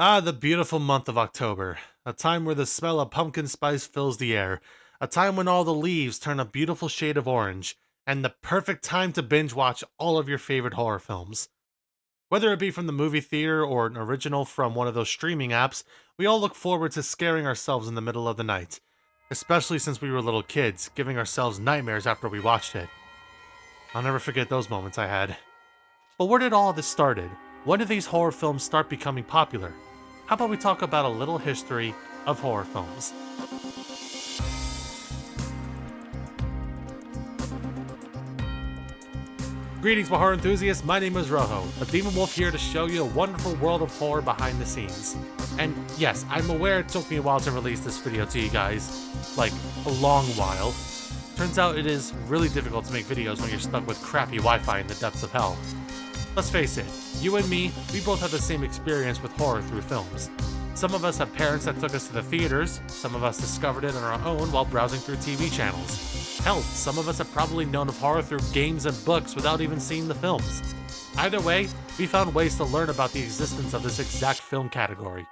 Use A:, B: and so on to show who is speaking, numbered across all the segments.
A: Ah, the beautiful month of October. A time where the smell of pumpkin spice fills the air. A time when all the leaves turn a beautiful shade of orange. And the perfect time to binge watch all of your favorite horror films. Whether it be from the movie theater or an original from one of those streaming apps, we all look forward to scaring ourselves in the middle of the night. Especially since we were little kids, giving ourselves nightmares after we watched it. I'll never forget those moments I had. But where did all this started? When did these horror films start becoming popular? How about we talk about a little history of horror films? Greetings, my horror enthusiasts. My name is Rojo, a demon wolf here to show you a wonderful world of horror behind the scenes. And yes, I'm aware it took me a while to release this video to you guys, like a long while. Turns out it is really difficult to make videos when you're stuck with crappy Wi-Fi in the depths of hell. Let's face it, you and me, we both have the same experience with horror through films. Some of us have parents that took us to the theaters, some of us discovered it on our own while browsing through TV channels. Hell, some of us have probably known of horror through games and books without even seeing the films. Either way, we found ways to learn about the existence of this exact film category.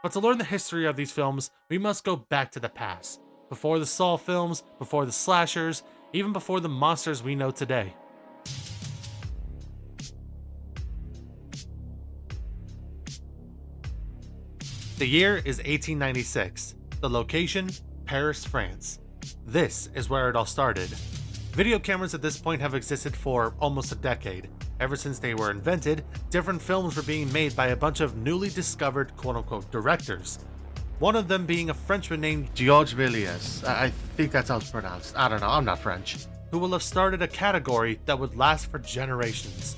A: But to learn the history of these films, we must go back to the past. Before the Saw films, before the slashers, even before the monsters we know today. The year is 1896. The location, Paris, France. This is where it all started. Video cameras at this point have existed for almost a decade. Ever since they were invented, different films were being made by a bunch of newly discovered quote-unquote directors. One of them being a Frenchman named
B: Georges Méliès. I think that's how it's pronounced. I don't know, I'm not French.
A: who will have started a category that would last for generations.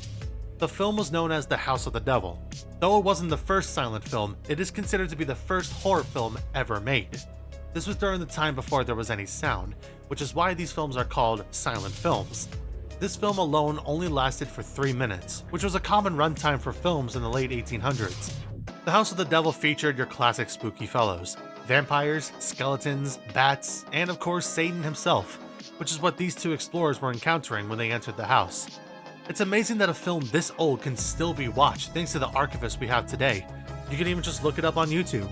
A: The film was known as The House of the Devil. Though it wasn't the first silent film, it is considered to be the first horror film ever made. This was during the time before there was any sound, which is why these films are called silent films. This film alone only lasted for 3 minutes, which was a common runtime for films in the late 1800s. The House of the Devil featured your classic spooky fellows: vampires, skeletons, bats, and of course Satan himself, which is what these two explorers were encountering when they entered the house. It's amazing that a film this old can still be watched thanks to the archivists we have today. You can even just look it up on YouTube.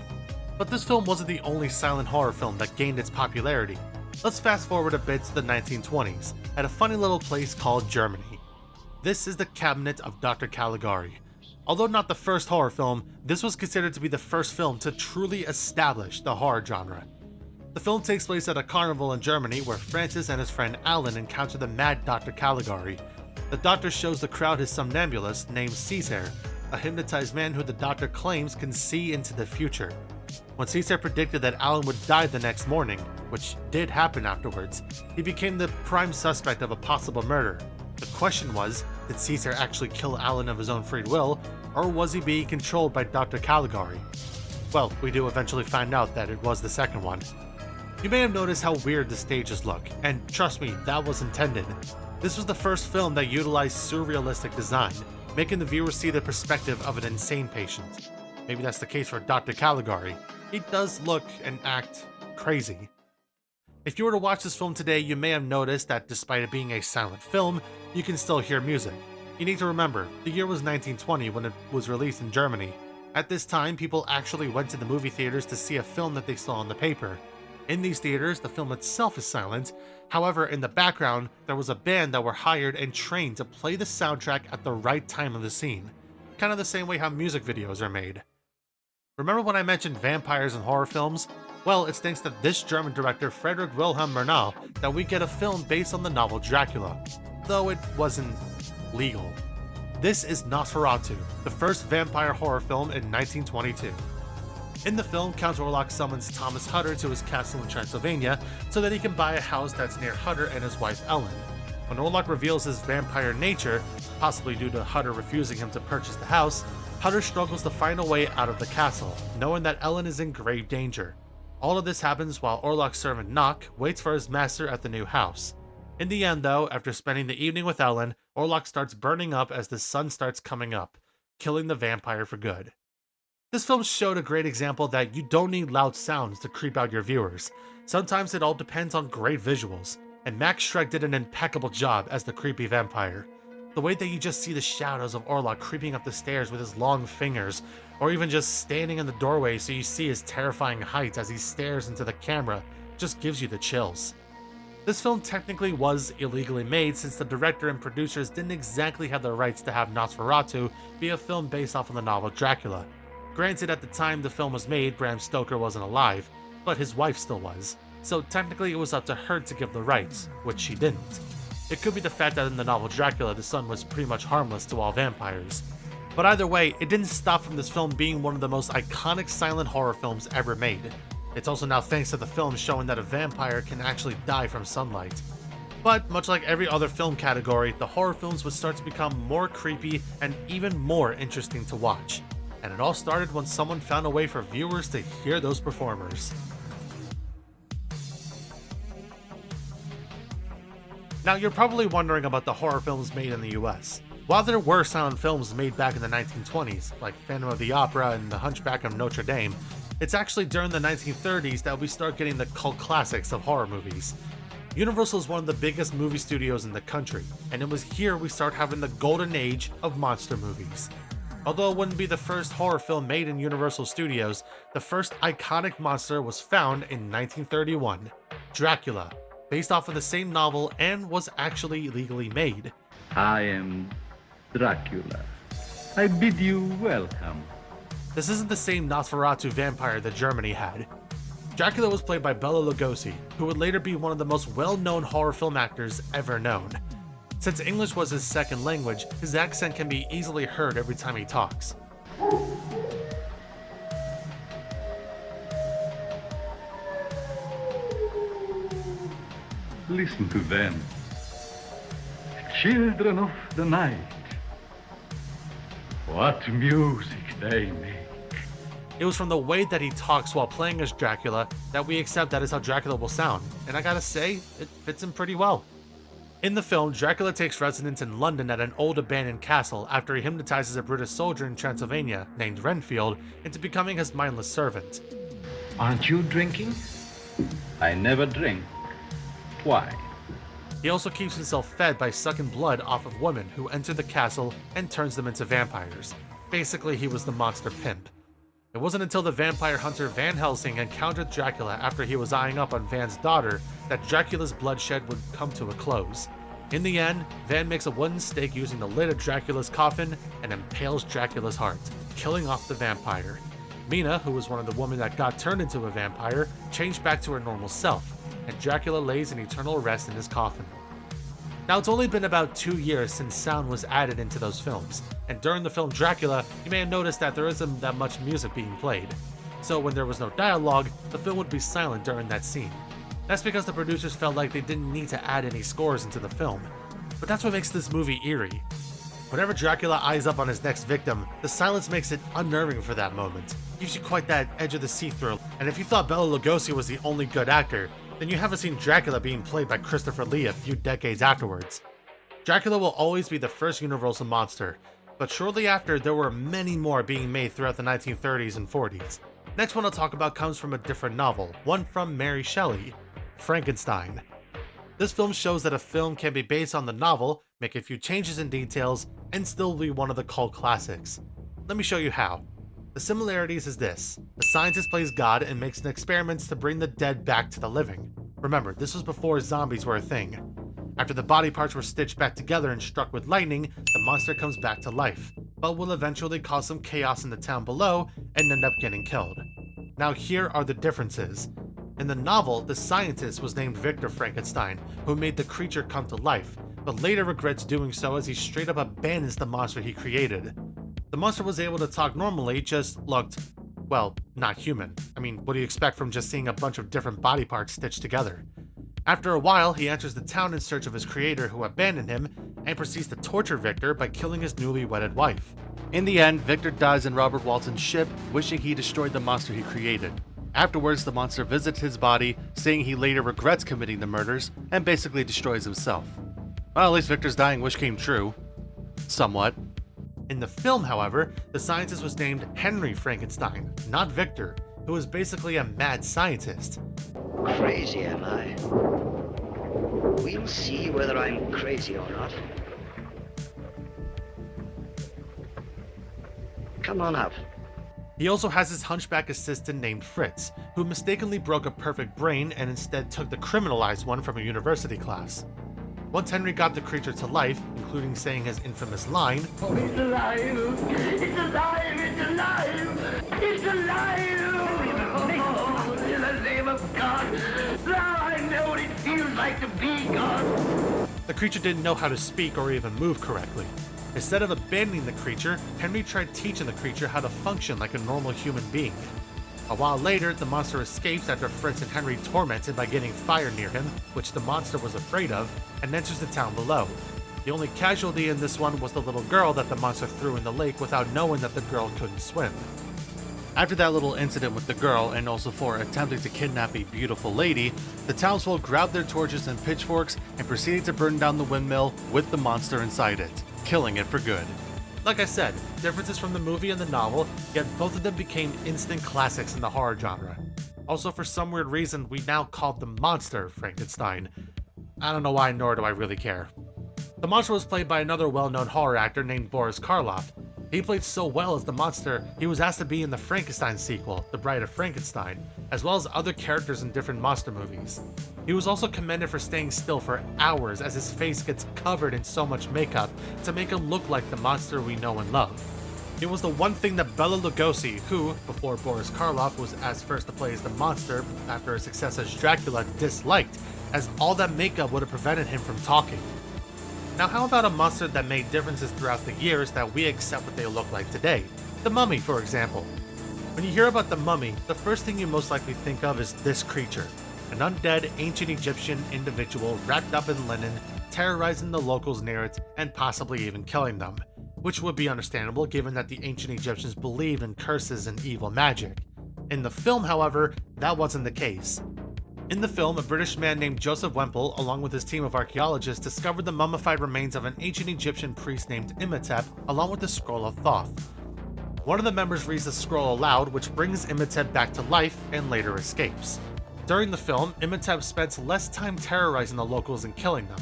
A: But this film wasn't the only silent horror film that gained its popularity. Let's fast forward a bit to the 1920s, at a funny little place called Germany. This is the Cabinet of Dr. Caligari. Although not the first horror film, this was considered to be the first film to truly establish the horror genre. The film takes place at a carnival in Germany where Francis and his friend Alan encounter the mad Dr. Caligari. The doctor shows the crowd his somnambulist named Caesar, a hypnotized man who the doctor claims can see into the future. When Caesar predicted that Alan would die the next morning, which did happen afterwards, he became the prime suspect of a possible murder. The question was, did Caesar actually kill Alan of his own free will, or was he being controlled by Dr. Caligari? Well, we do eventually find out that it was the second one. You may have noticed how weird the stages look, and trust me, that was intended. This was the first film that utilized surrealistic design, making the viewer see the perspective of an insane patient. Maybe that's the case for Dr. Caligari. He does look and act crazy. If you were to watch this film today, you may have noticed that despite it being a silent film, you can still hear music. You need to remember, the year was 1920 when it was released in Germany. At this time, people actually went to the movie theaters to see a film that they saw on the paper. In these theaters, the film itself is silent. However, in the background, there was a band that were hired and trained to play the soundtrack at the right time of the scene. Kind of the same way how music videos are made. Remember when I mentioned vampires in horror films? Well, it's thanks to this German director Friedrich Wilhelm Murnau that we get a film based on the novel Dracula, though it wasn't legal. This is Nosferatu, the first vampire horror film in 1922. In the film, Count Orlok summons Thomas Hutter to his castle in Transylvania so that he can buy a house that's near Hutter and his wife Ellen. When Orlok reveals his vampire nature, possibly due to Hutter refusing him to purchase the house, Hutter struggles to find a way out of the castle, knowing that Ellen is in grave danger. All of this happens while Orlok's servant Nock waits for his master at the new house. In the end though, after spending the evening with Ellen, Orlok starts burning up as the sun starts coming up, killing the vampire for good. This film showed a great example that you don't need loud sounds to creep out your viewers. Sometimes it all depends on great visuals, and Max Schreck did an impeccable job as the creepy vampire. The way that you just see the shadows of Orlok creeping up the stairs with his long fingers, or even just standing in the doorway so you see his terrifying height as he stares into the camera, just gives you the chills. This film technically was illegally made since the director and producers didn't exactly have the rights to have Nosferatu be a film based off of the novel Dracula. Granted, at the time the film was made, Bram Stoker wasn't alive, but his wife still was, so technically it was up to her to give the rights, which she didn't. It could be the fact that in the novel Dracula, the son was pretty much harmless to all vampires. But either way, it didn't stop from this film being one of the most iconic silent horror films ever made. It's also now thanks to the film showing that a vampire can actually die from sunlight. But much like every other film category, the horror films would start to become more creepy and even more interesting to watch. And it all started when someone found a way for viewers to hear those performers. Now, you're probably wondering about the horror films made in the US. While there were silent films made back in the 1920s, like Phantom of the Opera and The Hunchback of Notre Dame, it's actually during the 1930s that we start getting the cult classics of horror movies. Universal is one of the biggest movie studios in the country, and it was here we start having the golden age of monster movies. Although it wouldn't be the first horror film made in Universal Studios, the first iconic monster was found in 1931, Dracula, based off of the same novel and was actually legally made.
C: I am Dracula. I bid you welcome.
A: This isn't the same Nosferatu vampire that Germany had. Dracula was played by Bela Lugosi, who would later be one of the most well-known horror film actors ever known. Since English was his second language, his accent can be easily heard every time he talks.
C: Listen to them. Children of the night. What music they make.
A: It was from the way that he talks while playing as Dracula that we accept that is how Dracula will sound, and I gotta say, it fits him pretty well. In the film, Dracula takes residence in London at an old abandoned castle after he hypnotizes a British soldier in Transylvania named Renfield into becoming his mindless servant.
C: Aren't you drinking? I never drink. Why?
A: He also keeps himself fed by sucking blood off of women who enter the castle and turns them into vampires. Basically, he was the monster pimp. It wasn't until the vampire hunter Van Helsing encountered Dracula after he was eyeing up on Van's daughter that Dracula's bloodshed would come to a close. In the end, Van makes a wooden stake using the lid of Dracula's coffin and impales Dracula's heart, killing off the vampire. Mina, who was one of the women that got turned into a vampire, changed back to her normal self, and Dracula lays in eternal rest in his coffin. Now, it's only been about 2 years since sound was added into those films, and during the film Dracula, you may have noticed that there isn't that much music being played. So when there was no dialogue, the film would be silent during that scene. That's because the producers felt like they didn't need to add any scores into the film. But that's what makes this movie eerie. Whenever Dracula eyes up on his next victim, the silence makes it unnerving for that moment. It gives you quite that edge of the seat thrill, and if you thought Bela Lugosi was the only good actor, then you haven't seen Dracula being played by Christopher Lee a few decades afterwards. Dracula will always be the first Universal monster, but shortly after there were many more being made throughout the 1930s and 40s. Next one I'll talk about comes from a different novel, one from Mary Shelley, Frankenstein. This film shows that a film can be based on the novel, make a few changes in details, and still be one of the cult classics. Let me show you how. The similarities is this: a scientist plays God and makes experiments to bring the dead back to the living. Remember, this was before zombies were a thing. After the body parts were stitched back together and struck with lightning, the monster comes back to life, but will eventually cause some chaos in the town below and end up getting killed. Now here are the differences. In the novel, the scientist was named Victor Frankenstein, who made the creature come to life, but later regrets doing so as he straight up abandons the monster he created. The monster was able to talk normally, just looked, well, not human. I mean, what do you expect from just seeing a bunch of different body parts stitched together? After a while, he enters the town in search of his creator who abandoned him, and proceeds to torture Victor by killing his newly wedded wife. In the end, Victor dies in Robert Walton's ship, wishing he destroyed the monster he created. Afterwards, the monster visits his body, saying he later regrets committing the murders, and basically destroys himself. Well, at least Victor's dying wish came true. Somewhat. In the film, however, the scientist was named Henry Frankenstein, not Victor, who was basically a mad scientist.
D: Crazy, am I? We'll see whether I'm crazy or not. Come on out.
A: He also has his hunchback assistant named Fritz, who mistakenly broke a perfect brain and instead took the criminalized one from a university class. Once Henry got the creature to life, including saying his infamous line,
E: Oh, it's alive! It's alive! It's alive! It's alive! Oh, in the name of God! Now I know what it feels like to be God!
A: the creature didn't know how to speak or even move correctly. Instead of abandoning the creature, Henry tried teaching the creature how to function like a normal human being. A while later, the monster escapes after Fritz and Henry tormented by getting fire near him, which the monster was afraid of, and enters the town below. The only casualty in this one was the little girl that the monster threw in the lake without knowing that the girl couldn't swim. After that little incident with the girl, and also for attempting to kidnap a beautiful lady, the townsfolk grabbed their torches and pitchforks and proceeded to burn down the windmill with the monster inside it, killing it for good. Like I said, differences from the movie and the novel, yet both of them became instant classics in the horror genre. Also, for some weird reason, we now call the monster Frankenstein. I don't know why, nor do I really care. The monster was played by another well-known horror actor named Boris Karloff. He played so well as the monster, he was asked to be in the Frankenstein sequel, The Bride of Frankenstein, as well as other characters in different monster movies. He was also commended for staying still for hours as his face gets covered in so much makeup to make him look like the monster we know and love. It was the one thing that Bela Lugosi, who, before Boris Karloff was asked first to play as the monster after his success as Dracula, disliked, as all that makeup would have prevented him from talking. Now how about a monster that made differences throughout the years that we accept what they look like today? The Mummy, for example. When you hear about the Mummy, the first thing you most likely think of is this creature. An undead, ancient Egyptian individual wrapped up in linen, terrorizing the locals near it, and possibly even killing them. Which would be understandable given that the ancient Egyptians believed in curses and evil magic. In the film, however, that wasn't the case. In the film, a British man named Joseph Wemple, along with his team of archaeologists, discovered the mummified remains of an ancient Egyptian priest named Imhotep, along with the Scroll of Thoth. One of the members reads the scroll aloud, which brings Imhotep back to life and later escapes. During the film, Imhotep spends less time terrorizing the locals and killing them.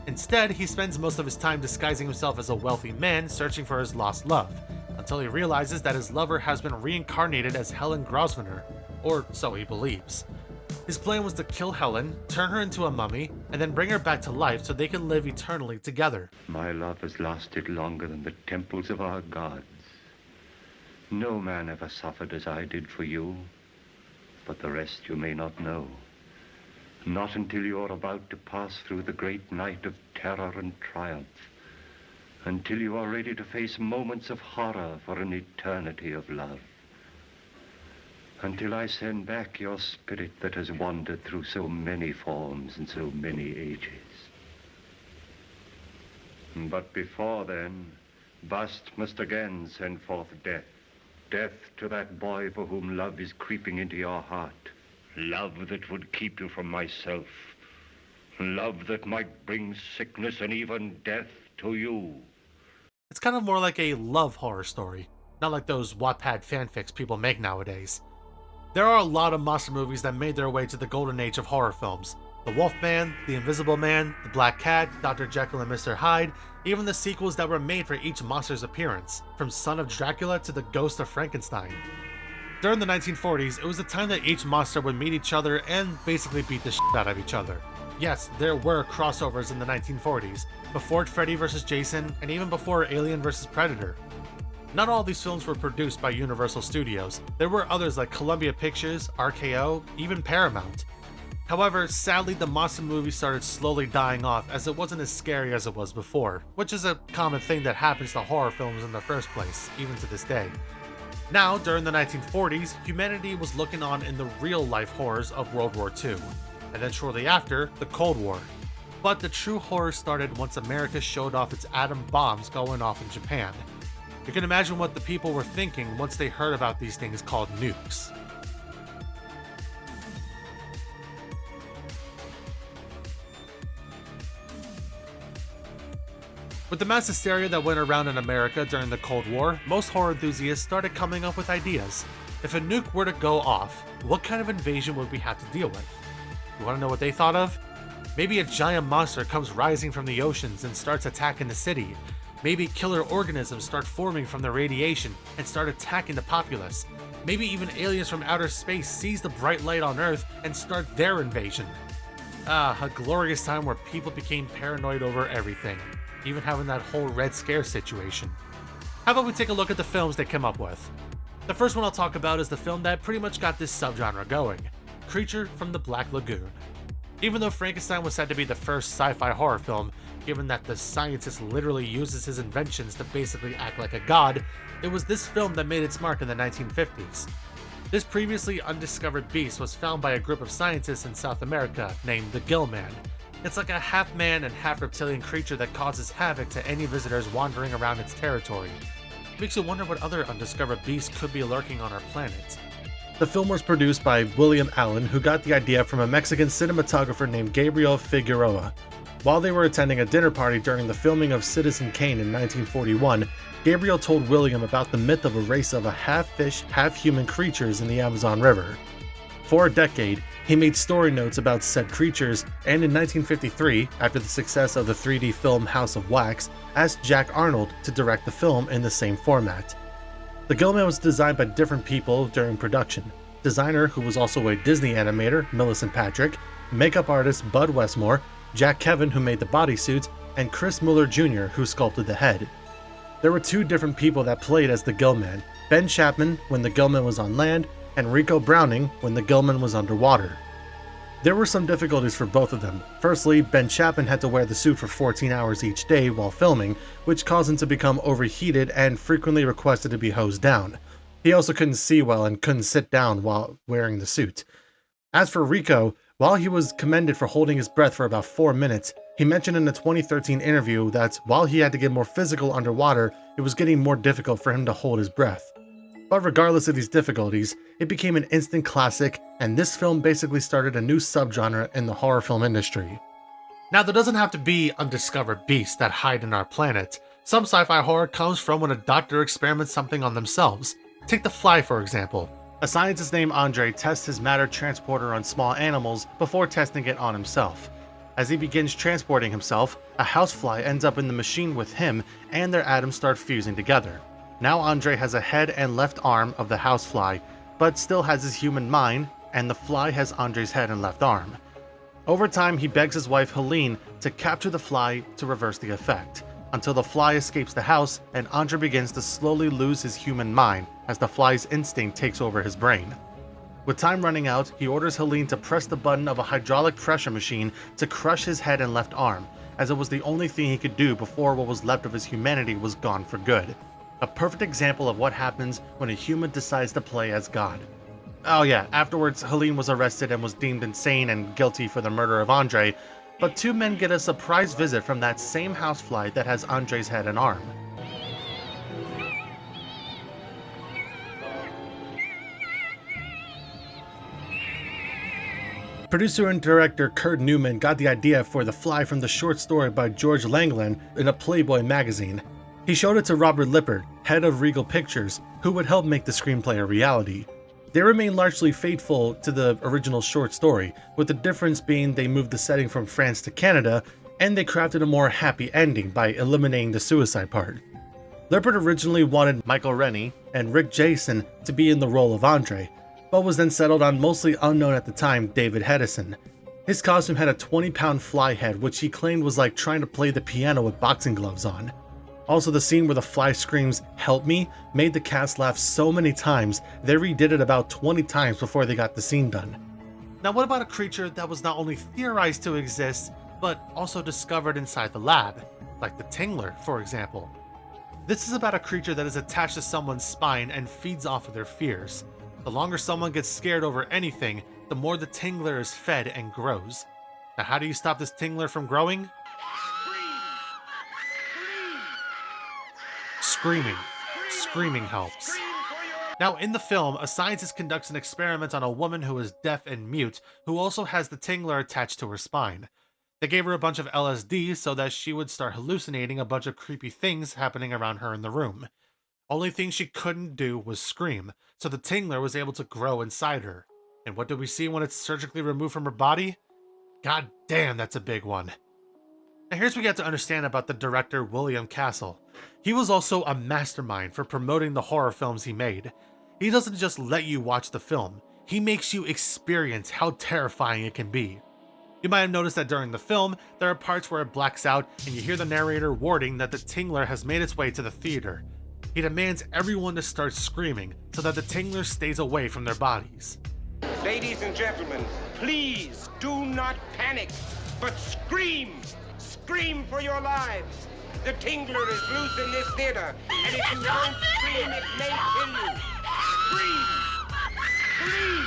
A: Instead, he spends most of his time disguising himself as a wealthy man searching for his lost love, until he realizes that his lover has been reincarnated as Helen Grosvenor, or so he believes. His plan was to kill Helen, turn her into a mummy, and then bring her back to life so they can live eternally together.
F: My love has lasted longer than the temples of our gods. No man ever suffered as I did for you, but the rest you may not know. Not until you are about to pass through the great night of terror and triumph, until you are ready to face moments of horror for an eternity of love. Until I send back your spirit that has wandered through so many forms and so many ages. But before then, Bast must again send forth death. Death to that boy for whom love is creeping into your heart. Love that would keep you from myself. Love that might bring sickness and even death to you.
A: It's kind of more like a love horror story, not like those Wattpad fanfics people make nowadays. There are a lot of monster movies that made their way to the golden age of horror films. The Wolfman, The Invisible Man, The Black Cat, Dr. Jekyll and Mr. Hyde, even the sequels that were made for each monster's appearance, from Son of Dracula to The Ghost of Frankenstein. During the 1940s, it was a time that each monster would meet each other and basically beat the shit out of each other. Yes, there were crossovers in the 1940s, before Freddy vs. Jason, and even before Alien vs. Predator. Not all these films were produced by Universal Studios. There were others like Columbia Pictures, RKO, even Paramount. However, sadly the monster movie started slowly dying off as it wasn't as scary as it was before, which is a common thing that happens to horror films in the first place, even to this day. Now, during the 1940s, humanity was looking on in the real-life horrors of World War II, and then shortly after, the Cold War. But the true horror started once America showed off its atom bombs going off in Japan. You can imagine what the people were thinking once they heard about these things called nukes. With the mass hysteria that went around in America during the Cold War, most horror enthusiasts started coming up with ideas. If a nuke were to go off, what kind of invasion would we have to deal with? You want to know what they thought of? Maybe a giant monster comes rising from the oceans and starts attacking the city. Maybe killer organisms start forming from the radiation and start attacking the populace. Maybe even aliens from outer space seize the bright light on Earth and start their invasion. A glorious time where people became paranoid over everything, even having that whole Red Scare situation. How about we take a look at the films they came up with? The first one I'll talk about is the film that pretty much got this subgenre going, Creature from the Black Lagoon. Even though Frankenstein was said to be the first sci-fi horror film, given that the scientist literally uses his inventions to basically act like a god, it was this film that made its mark in the 1950s. This previously undiscovered beast was found by a group of scientists in South America named the Gill-Man. It's like a half-man and half-reptilian creature that causes havoc to any visitors wandering around its territory. Makes you wonder what other undiscovered beasts could be lurking on our planet.
B: The film was produced by William Allen, who got the idea from a Mexican cinematographer named Gabriel Figueroa. While they were attending a dinner party during the filming of Citizen Kane in 1941, Gabriel told William about the myth of a race of half-fish, half-human creatures in the Amazon River. For a decade, he made story notes about said creatures, and in 1953, after the success of the 3D film House of Wax, asked Jack Arnold to direct the film in the same format. The Gill-Man was designed by different people during production. Designer, who was also a Disney animator, Millicent Patrick, makeup artist Bud Westmore, Jack Kevin, who made the bodysuits, and Chris Muller Jr., who sculpted the head. There were two different people that played as the Gill-Man, Ben Chapman when the Gill-Man was on land, and Rico Browning when the Gill-Man was underwater. There were some difficulties for both of them. Firstly, Ben Chapman had to wear the suit for 14 hours each day while filming, which caused him to become overheated and frequently requested to be hosed down. He also couldn't see well and couldn't sit down while wearing the suit. As for Rico, while he was commended for holding his breath for about 4 minutes, he mentioned in a 2013 interview that while he had to get more physical underwater, it was getting more difficult for him to hold his breath. But regardless of these difficulties, it became an instant classic, and this film basically started a new subgenre in the horror film industry.
A: Now, there doesn't have to be undiscovered beasts that hide in our planet. Some sci-fi horror comes from when a doctor experiments something on themselves. Take The Fly, for example.
B: A scientist named Andre tests his matter transporter on small animals before testing it on himself. As he begins transporting himself, a housefly ends up in the machine with him, and their atoms start fusing together. Now Andre has a head and left arm of the housefly, but still has his human mind, and the fly has Andre's head and left arm. Over time, he begs his wife Helene to capture the fly to reverse the effect, until the fly escapes the house and Andre begins to slowly lose his human mind as the fly's instinct takes over his brain. With time running out, he orders Helene to press the button of a hydraulic pressure machine to crush his head and left arm, as it was the only thing he could do before what was left of his humanity was gone for good. A perfect example of what happens when a human decides to play as God. Oh yeah, afterwards Helene was arrested and was deemed insane and guilty for the murder of Andre, but two men get a surprise visit from that same housefly that has Andre's head and arm. Producer and director Kurt Newman got the idea for The Fly from the short story by George Langland in a Playboy magazine. He showed it to Robert Lippert, head of Regal Pictures, who would help make the screenplay a reality. They remain largely faithful to the original short story, with the difference being they moved the setting from France to Canada, and they crafted a more happy ending by eliminating the suicide part. Lippert originally wanted Michael Rennie and Rick Jason to be in the role of Andre, but was then settled on mostly unknown at the time David Hedison. His costume had a 20-pound fly head, which he claimed was like trying to play the piano with boxing gloves on. Also, the scene where the fly screams, "Help me," made the cast laugh so many times, they redid it about 20 times before they got the scene done.
A: Now, what about a creature that was not only theorized to exist, but also discovered inside the lab? Like the Tingler, for example. This is about a creature that is attached to someone's spine and feeds off of their fears. The longer someone gets scared over anything, the more the Tingler is fed and grows. Now, how do you stop this Tingler from growing? Screaming. Screaming helps. Now, in the film, a scientist conducts an experiment on a woman who is deaf and mute, who also has the Tingler attached to her spine. They gave her a bunch of LSD so that she would start hallucinating a bunch of creepy things happening around her in the room. Only thing she couldn't do was scream, so the Tingler was able to grow inside her. And what do we see when it's surgically removed from her body? God damn, that's a big one. Now here's what we get to understand about the director William Castle. He was also a mastermind for promoting the horror films he made. He doesn't just let you watch the film, he makes you experience how terrifying it can be. You might have noticed that during the film, there are parts where it blacks out and you hear the narrator warning that the Tingler has made its way to the theater. He demands everyone to start screaming so that the Tingler stays away from their bodies.
G: Ladies and gentlemen, please do not panic, but scream! Scream for your lives! The Tingler is loose in this theater, and if you don't scream, it may kill you. Scream! Scream!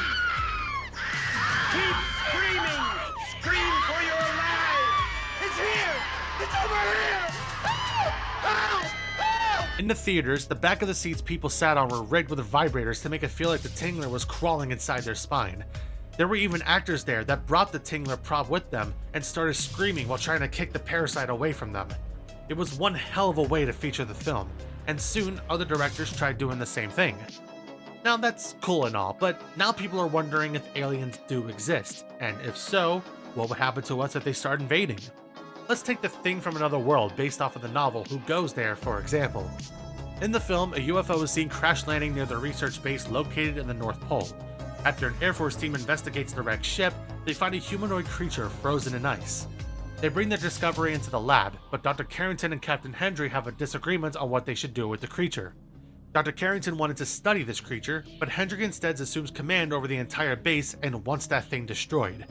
G: Keep screaming! Scream for your lives! It's here! It's over here! Help! Help!
A: In the theaters, the back of the seats people sat on were rigged with vibrators to make it feel like the Tingler was crawling inside their spine. There were even actors there that brought the Tingler prop with them and started screaming while trying to kick the parasite away from them. It was one hell of a way to feature the film, and soon other directors tried doing the same thing. Now that's cool and all, but now people are wondering if aliens do exist, and if so, what would happen to us if they start invading? Let's take The Thing from Another World based off of the novel Who Goes There, for example. In the film, a UFO is seen crash landing near the research base located in the North Pole. After an Air Force team investigates the wrecked ship, they find a humanoid creature frozen in ice. They bring their discovery into the lab, but Dr. Carrington and Captain Hendry have a disagreement on what they should do with the creature. Dr. Carrington wanted to study this creature, but Hendry instead assumes command over the entire base and wants that thing destroyed.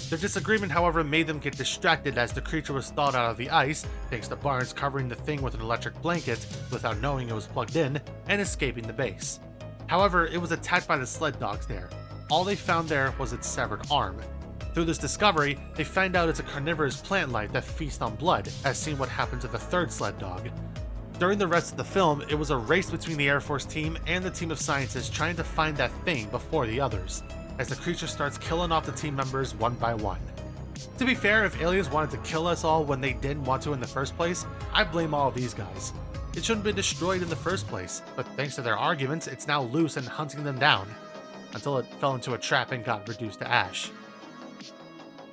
A: Their disagreement, however, made them get distracted as the creature was thawed out of the ice, thanks to Barnes covering the thing with an electric blanket without knowing it was plugged in, and escaping the base. However, it was attacked by the sled dogs there. All they found there was its severed arm. Through this discovery, they find out it's a carnivorous plant life that feasts on blood, as seen what happened to the third sled dog. During the rest of the film, it was a race between the Air Force team and the team of scientists trying to find that thing before the others, as the creature starts killing off the team members one by one. To be fair, if aliens wanted to kill us all when they didn't want to in the first place, I blame all of these guys. It shouldn't have been destroyed in the first place, but thanks to their arguments, it's now loose and hunting them down, until it fell into a trap and got reduced to ash.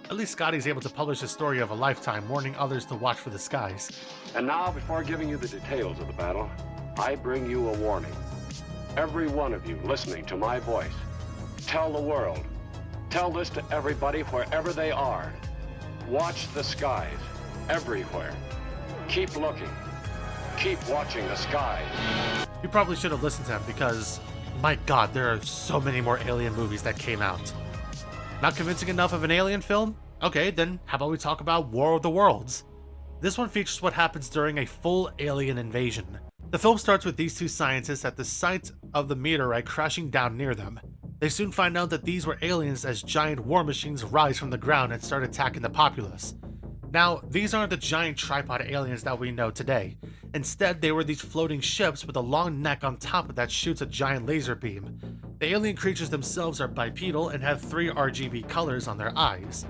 A: At least Scotty's able to publish a story of a lifetime, warning others to watch for the skies.
H: And now, before giving you the details of the battle, I bring you a warning. Every one of you listening to my voice, tell the world. Tell this to everybody wherever they are. Watch the skies, everywhere. Keep looking. Keep watching the skies.
A: You probably should have listened to him because, my god, there are so many more alien movies that came out. Not convincing enough of an alien film? Okay, then how about we talk about War of the Worlds? This one features what happens during a full alien invasion. The film starts with these two scientists at the site of the meteorite crashing down near them. They soon find out that these were aliens as giant war machines rise from the ground and start attacking the populace. Now, these aren't the giant tripod aliens that we know today. Instead, they were these floating ships with a long neck on top of that shoots a giant laser beam. The alien creatures themselves are bipedal and have 3 RGB colors on their eyes.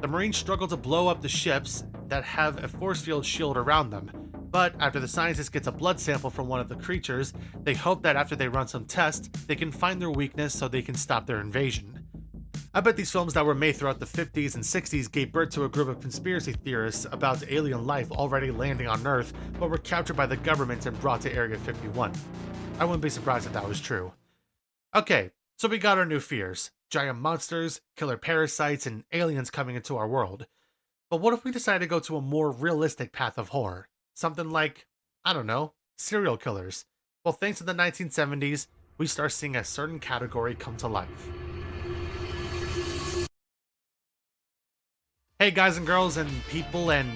A: The Marines struggle to blow up the ships that have a force field shield around them, but after the scientist gets a blood sample from one of the creatures, they hope that after they run some tests, they can find their weakness so they can stop their invasion. I bet these films that were made throughout the 50s and 60s gave birth to a group of conspiracy theorists about alien life already landing on Earth, but were captured by the government and brought to Area 51. I wouldn't be surprised if that was true. Okay, so we got our new fears. Giant monsters, killer parasites, and aliens coming into our world. But what if we decide to go to a more realistic path of horror? Something like, I don't know, serial killers. Well, thanks to the 1970s, we start seeing a certain category come to life. Hey guys and girls and people and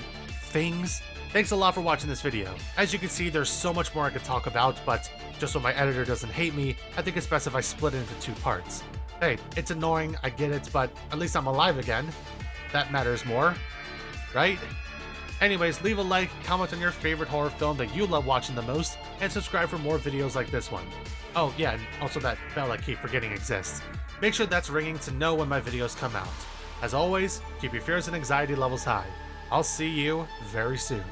A: things, thanks a lot for watching this video. As you can see, there's so much more I could talk about, but just so my editor doesn't hate me, I think it's best if I split it into 2 parts. Hey, it's annoying, I get it, but at least I'm alive again. That matters more, right? Anyways, leave a like, comment on your favorite horror film that you love watching the most, and subscribe for more videos like this one. Oh yeah, and also that bell I keep forgetting exists. Make sure that's ringing to know when my videos come out. As always, keep your fears and anxiety levels high. I'll see you very soon.